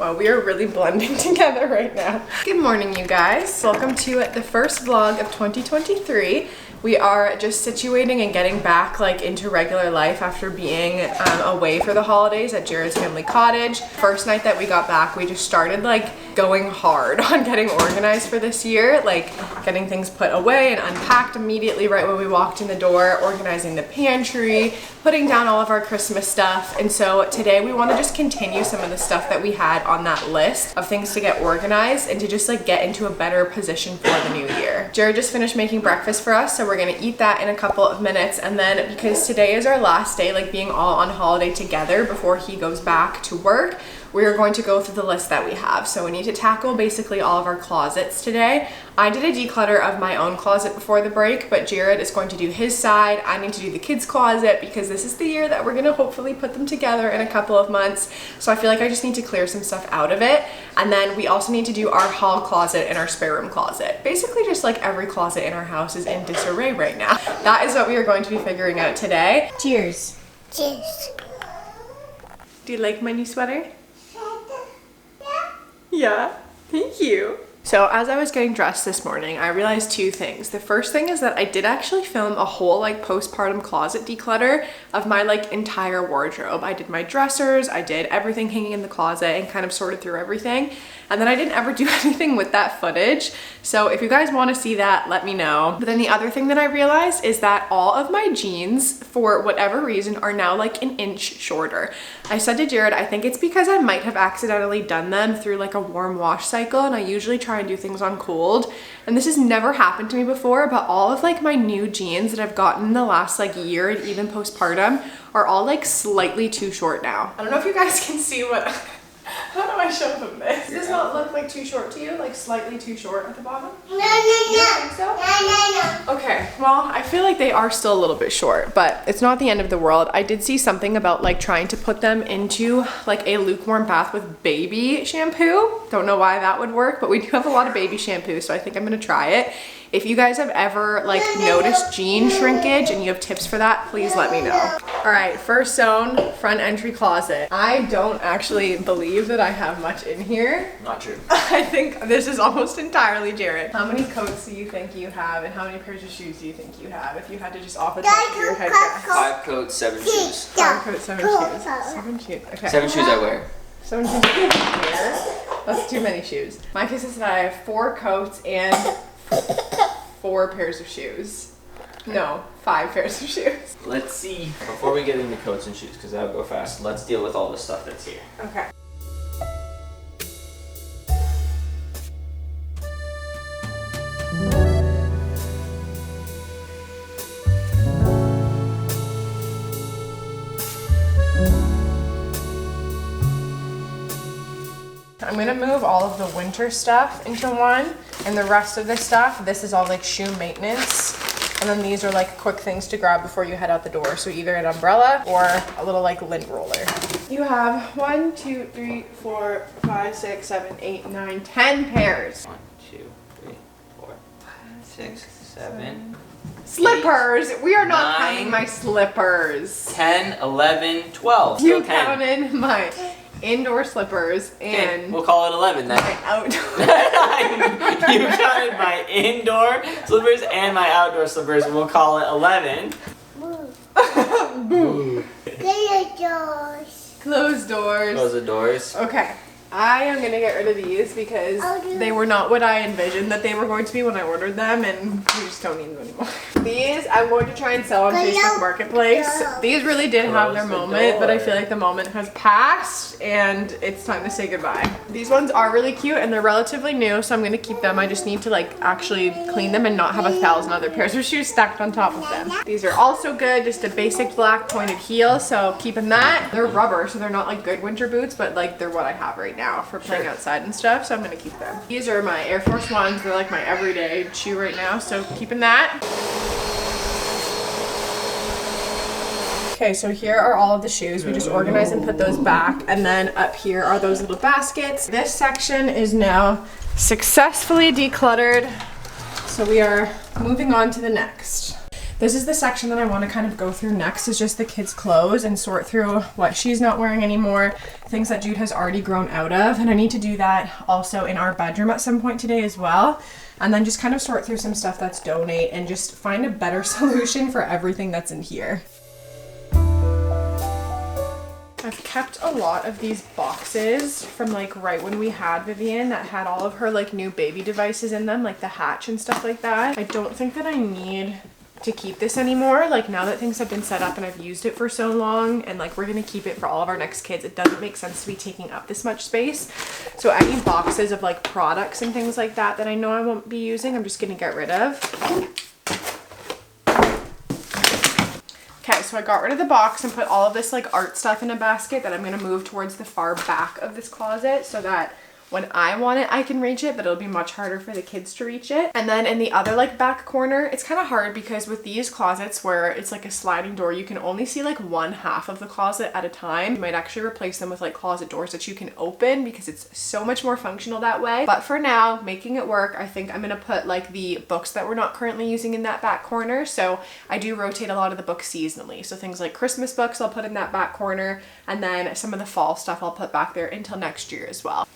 Wow, we are really blending together right now. Good morning, you guys. Welcome to the first vlog of 2023. We are just situating and getting back into regular life after being away for the holidays at Jared's family cottage. First night that we got back, we just started going hard on getting organized for this year, getting things put away and unpacked immediately right when we walked in the door, organizing the pantry, putting down all of our Christmas stuff. And so today we want to just continue some of the stuff that we had on that list of things to get organized and to just get into a better position for the new year. Jared just finished making breakfast for us, so we're gonna eat that in a couple of minutes. And then because today is our last day being all on holiday together before he goes back to work, we are going to go through the list that we have. So we need to tackle basically all of our closets today. I did a declutter of my own closet before the break, but Jared is going to do his side. I need to do the kids' closet because this is the year that we're gonna hopefully put them together in a couple of months. So I feel like I just need to clear some stuff out of it. And then we also need to do our hall closet and our spare room closet. Basically just every closet in our house is in disarray right now. That is what we are going to be figuring out today. Cheers. Cheers. Do you like my new sweater? Yeah, thank you. So as I was getting dressed this morning, I realized two things. The first thing is that I did actually film a whole postpartum closet declutter of my entire wardrobe. I did my dressers, I did everything hanging in the closet and kind of sorted through everything. And then I didn't ever do anything with that footage. So if you guys want to see that, let me know. But then the other thing that I realized is that all of my jeans, for whatever reason, are now an inch shorter. I said to Jared, I think it's because I might have accidentally done them through a warm wash cycle, and I usually try and do things on cold. And this has never happened to me before, but all of my new jeans that I've gotten in the last year and even postpartum are all slightly too short now. I don't know if you guys can see what... How do I show them this? Does this not look too short to you? Slightly too short at the bottom? No. You don't think so? No. Okay, well, I feel like they are still a little bit short, but it's not the end of the world. I did see something about trying to put them into a lukewarm bath with baby shampoo. Don't know why that would work, but we do have a lot of baby shampoo, so I think I'm gonna try it. If you guys have ever noticed jean shrinkage and you have tips for that, please let me know. All right, first zone, front entry closet. I don't actually believe that I have much in here. Not true. I think this is almost entirely Jared. How many coats do you think you have, and how many pairs of shoes do you think you have if you had to just off the top of your head guess? 5 coats, 7 shoes. 5 coats, 7 shoes. 7 shoes, okay. 7 shoes I wear. 7 shoes here. That's too many shoes. My case is that I have 4 coats and 4 pairs of shoes. No, 5 pairs of shoes. Let's see. Before we get into coats and shoes, because that'll go fast, let's deal with all the stuff that's here. Okay. I'm gonna move all of the winter stuff into one, and the rest of this stuff, this is all shoe maintenance. And then these are quick things to grab before you head out the door. So either an umbrella or a little lint roller. You have 1, 2, 3, 4, 5, 6, 7, 8, 9, 10 pairs. 1, 2, 3, 4, 5, 6, 7. Slippers! We are not 9, counting my slippers. 10, 11, 12. You Still 10. counted my indoor slippers and Okay, we'll call it 11 then. my outdoor. You counted my indoor slippers and my outdoor slippers. We'll call it 11. Boo. Get your doors. Closed doors. Close the doors. Okay. I am gonna get rid of these because they were not what I envisioned that they were going to be when I ordered them, and we just don't need them anymore. These I'm going to try and sell on Facebook Marketplace. These really did have their moment, but I feel like the moment has passed and it's time to say goodbye. These ones are really cute and they're relatively new, so I'm gonna keep them. I just need to actually clean them and not have 1,000 other pairs of shoes stacked on top of them. These are also good, just a basic black pointed heel, so keeping that. They're rubber, so they're not good winter boots, but they're what I have right now for playing outside and stuff, so I'm gonna keep them. These are my Air Force Ones. They're my everyday shoe right now, so keeping that. Okay, so here are all of the shoes. We just organize and put those back, and then up here are those little baskets. This section is now successfully decluttered, so we are moving on to the next. This is the section that I want to kind of go through next, is just the kids' clothes and sort through what she's not wearing anymore, things that Jude has already grown out of. And I need to do that also in our bedroom at some point today as well. And then just kind of sort through some stuff that's donate and just find a better solution for everything that's in here. I've kept a lot of these boxes from like right when we had Vivian that had all of her like new baby devices in them, like the hatch and stuff like that. I don't think that I need to keep this anymore. Like now that things have been set up and I've used it for so long and like we're gonna keep it for all of our next kids, it doesn't make sense to be taking up this much space. So any boxes of like products and things like that that I know I won't be using, I'm just gonna get rid of. Okay, so I got rid of the box and put all of this like art stuff in a basket that I'm gonna move towards the far back of this closet so that when I want it, I can reach it, but it'll be much harder for the kids to reach it. And then in the other like back corner, it's kind of hard because with these closets where it's like a sliding door, you can only see like one half of the closet at a time. You might actually replace them with like closet doors that you can open because it's so much more functional that way. But for now, making it work, I think I'm gonna put like the books that we're not currently using in that back corner. So I do rotate a lot of the books seasonally. So things like Christmas books I'll put in that back corner, and then some of the fall stuff I'll put back there until next year as well.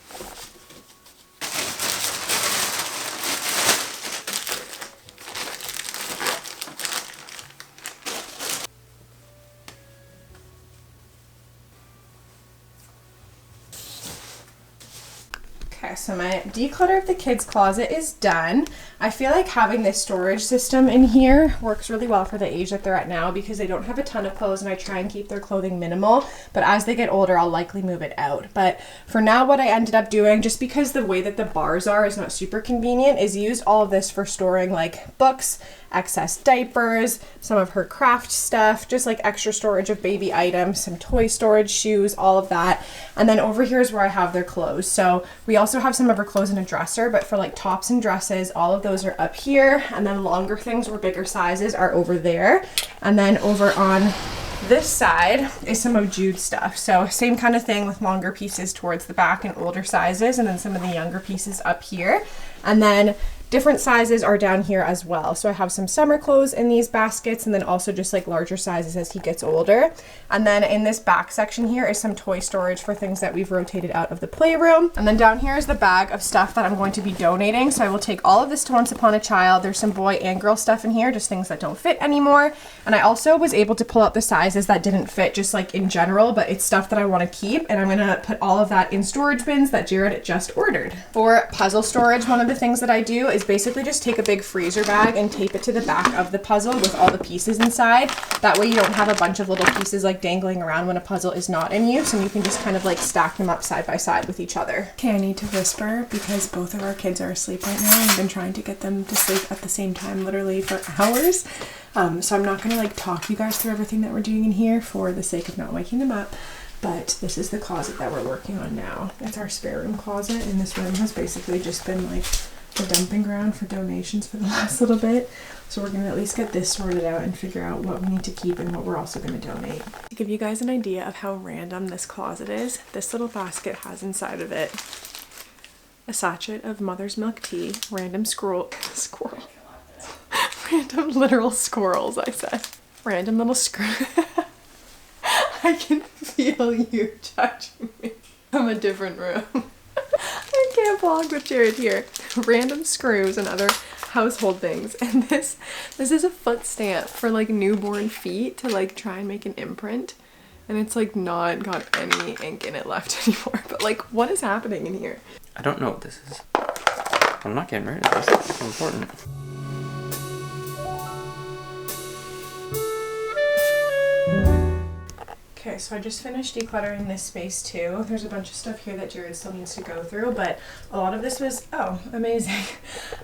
Okay, so my declutter of the kids' closet is done. I feel like having this storage system in here works really well for the age that they're at now because they don't have a ton of clothes and I try and keep their clothing minimal, but as they get older, I'll likely move it out. But for now, what I ended up doing, just because the way that the bars are is not super convenient, is use all of this for storing like books, excess diapers, some of her craft stuff, just like extra storage of baby items, some toy storage, shoes, all of that. And then over here is where I have their clothes. So we also have some of her clothes in a dresser, but for like tops and dresses, all of those are up here. And then longer things or bigger sizes are over there. And then over on this side is some of Jude's stuff. So same kind of thing with longer pieces towards the back and older sizes, and then some of the younger pieces up here. And then different sizes are down here as well. So I have some summer clothes in these baskets and then also just like larger sizes as he gets older. And then in this back section here is some toy storage for things that we've rotated out of the playroom. And then down here is the bag of stuff that I'm going to be donating. So I will take all of this to Once Upon a Child. There's some boy and girl stuff in here, just things that don't fit anymore. And I also was able to pull out the sizes that didn't fit just like in general, but it's stuff that I want to keep. And I'm gonna put all of that in storage bins that Jared just ordered. For puzzle storage, one of the things that I do is basically just take a big freezer bag and tape it to the back of the puzzle with all the pieces inside. That way you don't have a bunch of little pieces like dangling around when a puzzle is not in use, and you can just kind of like stack them up side by side with each other. Okay, I need to whisper because both of our kids are asleep right now. I've been trying to get them to sleep at the same time literally for hours. So I'm not gonna like talk you guys through everything that we're doing in here for the sake of not waking them up. But this is the closet that we're working on now. It's our spare room closet, and this room has basically just been like the dumping ground for donations for the last little bit. So we're gonna at least get this sorted out and figure out what we need to keep and what we're also gonna donate. To give you guys an idea of how random this closet is, this little basket has inside of it a sachet of mother's milk tea, random random literal squirrels, I said. Random little I can feel you judging me from a different room. I can't vlog with Jared here. Random screws and other household things. And this is a foot stamp for like newborn feet to like try and make an imprint. And it's like not got any ink in it left anymore. But like, what is happening in here? I don't know what this is. I'm not getting rid of this. It's important. Okay, so I just finished decluttering this space too. There's a bunch of stuff here that Jared still needs to go through, but a lot of this was, oh, amazing.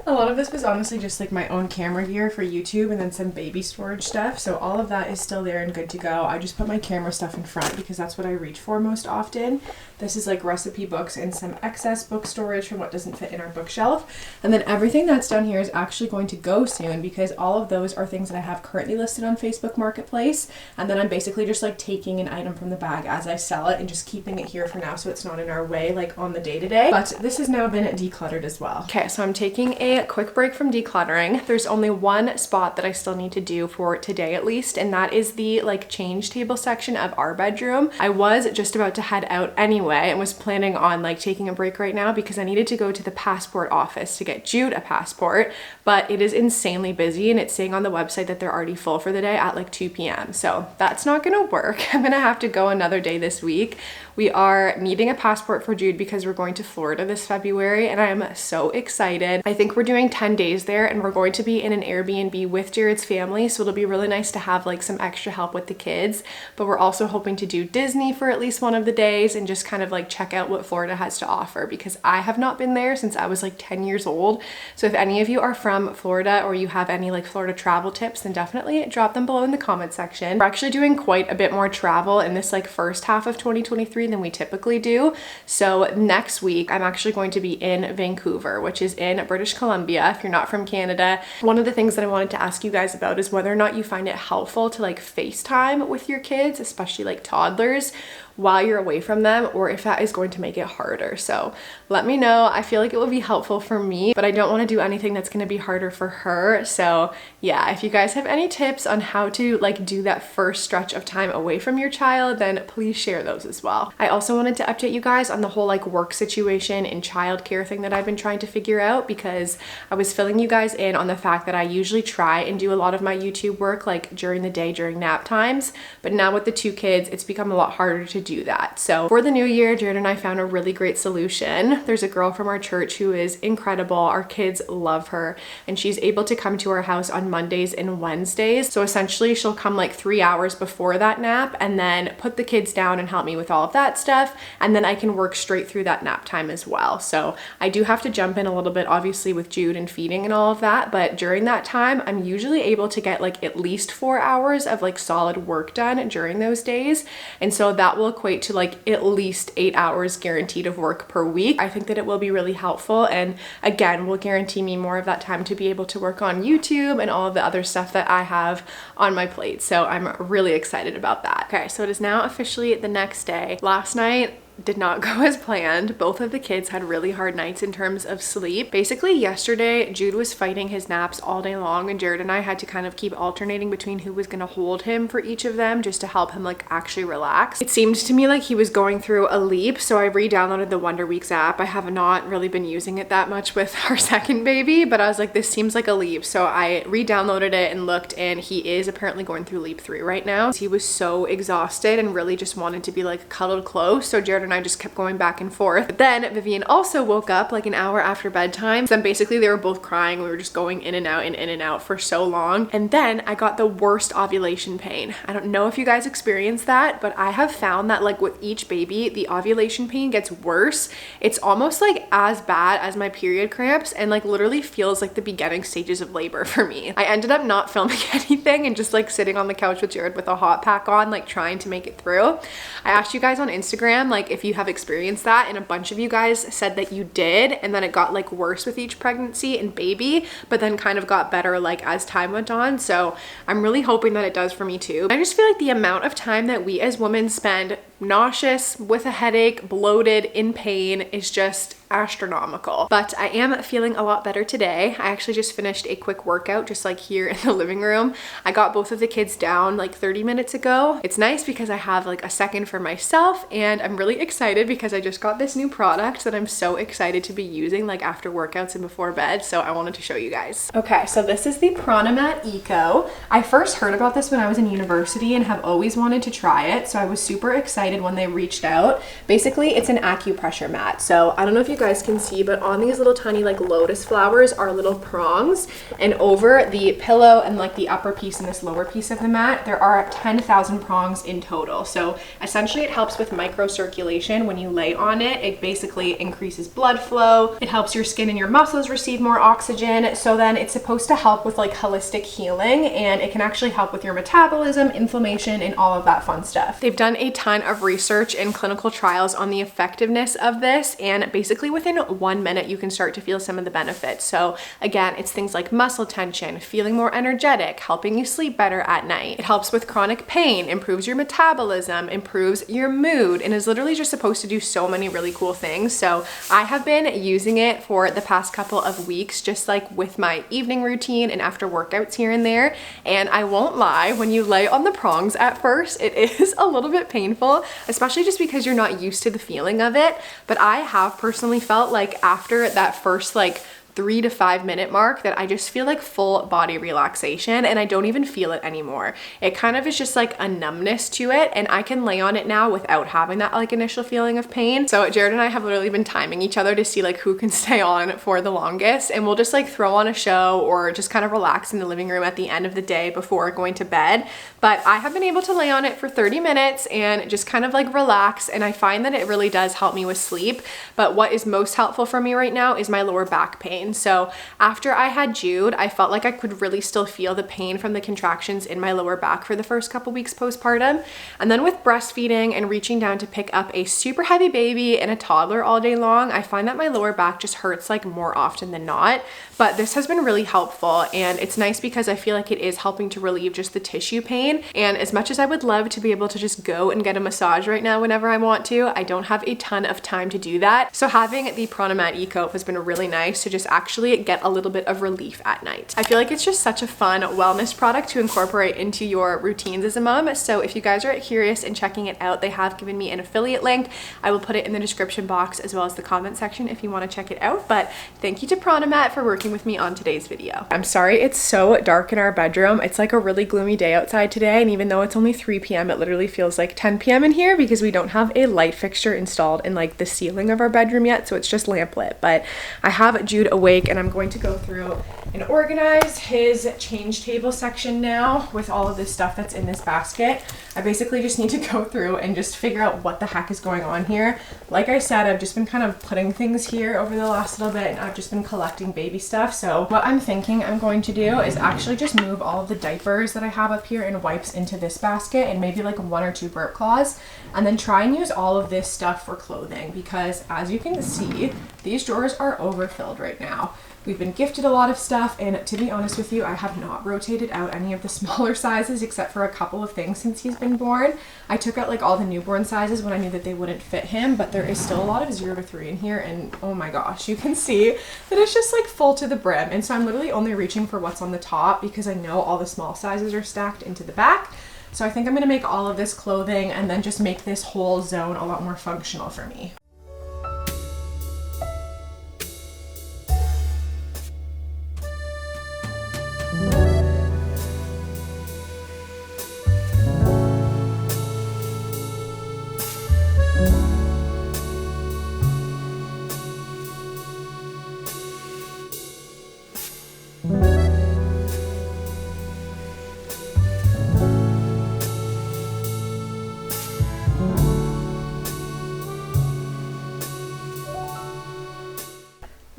A lot of this was honestly just like my own camera gear for YouTube and then some baby storage stuff. So all of that is still there and good to go. I just put my camera stuff in front because that's what I reach for most often. This is like recipe books and some excess book storage from what doesn't fit in our bookshelf. And then everything that's down here is actually going to go soon because all of those are things that I have currently listed on Facebook Marketplace. And then I'm basically just like taking and item from the bag as I sell it and just keeping it here for now so it's not in our way like on the day-to-day. But this has now been decluttered as well. Okay, so I'm taking a quick break from decluttering. There's only one spot that I still need to do for today at least, and that is the like change table section of our bedroom. I was just about to head out anyway and was planning on like taking a break right now because I needed to go to the passport office to get Jude a passport, but it is insanely busy and it's saying on the website that they're already full for the day at like 2 p.m. So that's not gonna work. I'm gonna have to go another day this week. We are needing a passport for Jude because we're going to Florida this February and I am so excited. I think we're doing 10 days there and we're going to be in an Airbnb with Jared's family, so it'll be really nice to have like some extra help with the kids. But we're also hoping to do Disney for at least one of the days and just kind of like check out what Florida has to offer because I have not been there since I was like 10 years old. So if any of you are from Florida or you have any like Florida travel tips, then definitely drop them below in the comment section. We're actually doing quite a bit more travel in this like first half of 2023 than we typically do. So next week I'm actually going to be in Vancouver, which is in British Columbia if you're not from Canada. One of the things that I wanted to ask you guys about is whether or not you find it helpful to like FaceTime with your kids, especially like toddlers, while you're away from them, or if that is going to make it harder. So let me know. I feel like it will be helpful for me, but I don't want to do anything that's going to be harder for her. So yeah, if you guys have any tips on how to like do that first stretch of time away from your child, then please share those as well. I also wanted to update you guys on the whole like work situation and childcare thing that I've been trying to figure out, because I was filling you guys in on the fact that I usually try and do a lot of my YouTube work like during the day during nap times, but now with the 2 kids it's become a lot harder to do that. So for the new year, Jared and I found a really great solution. There's a girl from our church who is incredible. Our kids love her and she's able to come to our house on Mondays and Wednesdays. So essentially she'll come like 3 hours before that nap and then put the kids down and help me with all of that stuff, and then I can work straight through that nap time as well. So I do have to jump in a little bit obviously with Jude and feeding and all of that, but during that time I'm usually able to get like at least 4 hours of like solid work done during those days, and so that will equate to like at least 8 hours guaranteed of work per week. I think that it will be really helpful, and again will guarantee me more of that time to be able to work on YouTube and all of the other stuff that I have on my plate. So I'm really excited about that. Okay, so it is now officially the next day. Last night did not go as planned. Both of the kids had really hard nights in terms of sleep. Basically yesterday, Jude was fighting his naps all day long and Jared and I had to kind of keep alternating between who was gonna hold him for each of them just to help him like actually relax. It seemed to me like he was going through a leap, so I re-downloaded the Wonder Weeks app. I have not really been using it that much with our second baby, but I was like, this seems like a leap. So I re-downloaded it and looked, and he is apparently going through leap 3 right now. He was so exhausted and really just wanted to be like cuddled close. So Jared and I just kept going back and forth. But then Vivian also woke up like an hour after bedtime. So then basically they were both crying. We were just going in and out and in and out for so long. And then I got the worst ovulation pain. I don't know if you guys experienced that, but I have found that like with each baby, the ovulation pain gets worse. It's almost like as bad as my period cramps and like literally feels like the beginning stages of labor for me. I ended up not filming anything and just like sitting on the couch with Jared with a hot pack on, like trying to make it through. I asked you guys on Instagram like if you have experienced that, and a bunch of you guys said that you did, and then it got like worse with each pregnancy and baby, but then kind of got better like as time went on. So I'm really hoping that it does for me too. I just feel like the amount of time that we as women spend nauseous, with a headache, bloated, in pain is just astronomical. But I am feeling a lot better today. I actually just finished a quick workout just like here in the living room. I got both of the kids down like 30 minutes ago. It's nice because I have like a second for myself, and I'm really excited because I just got this new product that I'm so excited to be using like after workouts and before bed. So I wanted to show you guys. Okay, so this is the Pranamat Eco. I first heard about this when I was in university and have always wanted to try it. So I was super excited when they reached out. Basically, it's an acupressure mat. So I don't know if you guys can see, but on these little tiny like lotus flowers are little prongs, and over the pillow and like the upper piece and this lower piece of the mat, there are 10,000 prongs in total. So essentially it helps with microcirculation. When you lay on it, it basically increases blood flow. It helps your skin and your muscles receive more oxygen. So then it's supposed to help with like holistic healing, and it can actually help with your metabolism, inflammation, and all of that fun stuff. They've done a ton of of research and clinical trials on the effectiveness of this, and basically within 1 minute you can start to feel some of the benefits. So again, it's things like muscle tension, feeling more energetic, helping you sleep better at night. It helps with chronic pain, improves your metabolism, improves your mood, and is literally just supposed to do so many really cool things. So I have been using it for the past couple of weeks, just like with my evening routine and after workouts here and there. And I won't lie, when you lay on the prongs at first, it is a little bit painful, especially just because you're not used to the feeling of it. But I have personally felt like after that first like 3 to 5 minute mark that I just feel like full body relaxation, and I don't even feel it anymore. It kind of is just like a numbness to it, and I can lay on it now without having that like initial feeling of pain. So Jared and I have literally been timing each other to see like who can stay on for the longest, and we'll just like throw on a show or just kind of relax in the living room at the end of the day before going to bed. But I have been able to lay on it for 30 minutes and just kind of like relax, and I find that it really does help me with sleep. But what is most helpful for me right now is my lower back pain. So after I had Jude, I felt like I could really still feel the pain from the contractions in my lower back for the first couple weeks postpartum. And then with breastfeeding and reaching down to pick up a super heavy baby and a toddler all day long, I find that my lower back just hurts like more often than not. But this has been really helpful, and it's nice because I feel like it is helping to relieve just the tissue pain. And as much as I would love to be able to just go and get a massage right now whenever I want to, I don't have a ton of time to do that. So having the Pronomat Eco has been really nice to just actually get a little bit of relief at night. I feel like it's just such a fun wellness product to incorporate into your routines as a mom. So if you guys are curious and checking it out, they have given me an affiliate link. I will put it in the description box as well as the comment section if you want to check it out. But thank you to Pronomat for working with me on today's video. I'm sorry it's so dark in our bedroom. It's like a really gloomy day outside today, and even though it's only 3 p.m. it literally feels like 10 p.m. in here because we don't have a light fixture installed in like the ceiling of our bedroom yet, so it's just lamp lit. But I have Jude awake, and I'm going to go through and organize his change table section now with all of this stuff that's in this basket. I basically just need to go through and just figure out what the heck is going on here. Like I said, I've just been kind of putting things here over the last little bit, and I've just been collecting baby stuff. So what I'm thinking I'm going to do is actually just move all of the diapers that I have up here and wipes into this basket, and maybe like 1 or 2 burp cloths, and then try and use all of this stuff for clothing, because as you can see, these drawers are overfilled right now. We've been gifted a lot of stuff, and to be honest with you, I have not rotated out any of the smaller sizes except for a couple of things since he's been born. I took out like all the newborn sizes when I knew that they wouldn't fit him, but there is still a lot of 0 to 3 in here, and oh my gosh, you can see that it's just like full to the brim. And so I'm literally only reaching for what's on the top because I know all the small sizes are stacked into the back. So I think I'm gonna make all of this clothing and then just make this whole zone a lot more functional for me.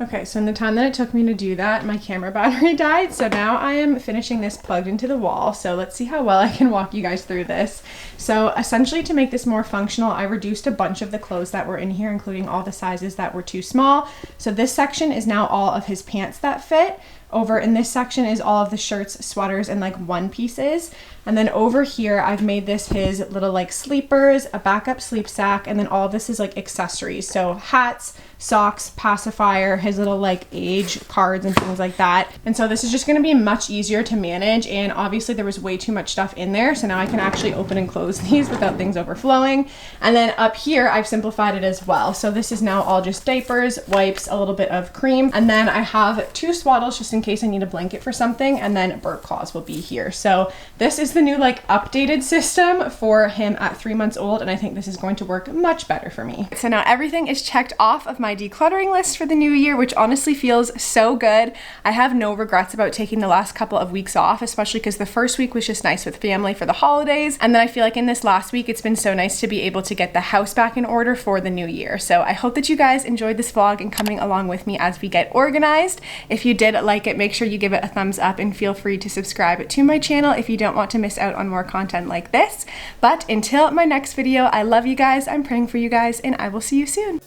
Okay, so in the time that it took me to do that, my camera battery died, so now I am finishing this plugged into the wall. So let's see how well I can walk you guys through this. So essentially, to make this more functional, I reduced a bunch of the clothes that were in here, including all the sizes that were too small. So this section is now all of his pants that fit. Over in this section is all of the shirts, sweaters, and like one pieces. And then over here, I've made this his little like sleepers, a backup sleep sack, and then all of this is like accessories. So hats, socks, pacifier, his little like age cards and things like that. And so this is just gonna be much easier to manage. And obviously there was way too much stuff in there. So now I can actually open and close these without things overflowing. And then up here, I've simplified it as well. So this is now all just diapers, wipes, a little bit of cream. And then I have 2 swaddles just in case I need a blanket for something. And then burp cloths will be here. So this is the new like updated system for him at 3 months old. And I think this is going to work much better for me. So now everything is checked off of my decluttering list for the new year, which honestly feels so good. I have no regrets about taking the last couple of weeks off, especially because the first week was just nice with family for the holidays. And then I feel like in this last week, it's been so nice to be able to get the house back in order for the new year. So I hope that you guys enjoyed this vlog and coming along with me as we get organized. If you did like it, it, make sure you give it a thumbs up and feel free to subscribe to my channel if you don't want to miss out on more content like this. But until my next video, I love you guys, I'm praying for you guys, and I will see you soon.